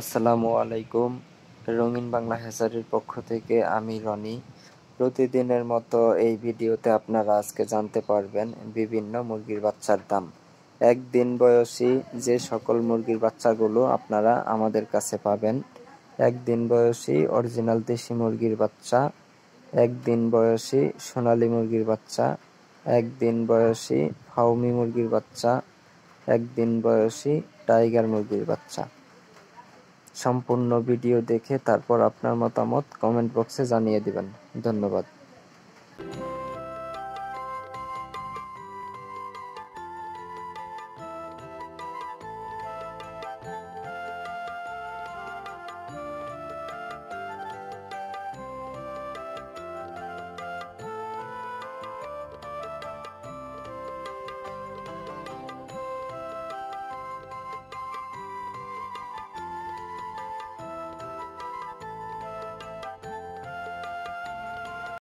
আসসালামু আলাইকুম। রঙিন বাংলা হ্যাচারির পক্ষ থেকে আমি রনি। প্রতিদিনের মতো এই ভিডিওতে আপনারা আজকে জানতে পারবেন বিভিন্ন মুরগির বাচ্চার দাম। একদিন বয়সী যে সকল মুরগির বাচ্চাগুলো আপনারা আমাদের কাছে পাবেন, একদিন বয়সী অরিজিনাল দেশি মুরগির বাচ্চা, একদিন বয়সী সোনালী মুরগির বাচ্চা, একদিন বয়সী ফাউমি মুরগির বাচ্চা, একদিন বয়সী টাইগার মুরগির বাচ্চা। সম্পূর্ণ ভিডিও দেখে তারপর আপনার মতামত কমেন্ট বক্সে জানিয়ে দিবেন। ধন্যবাদ।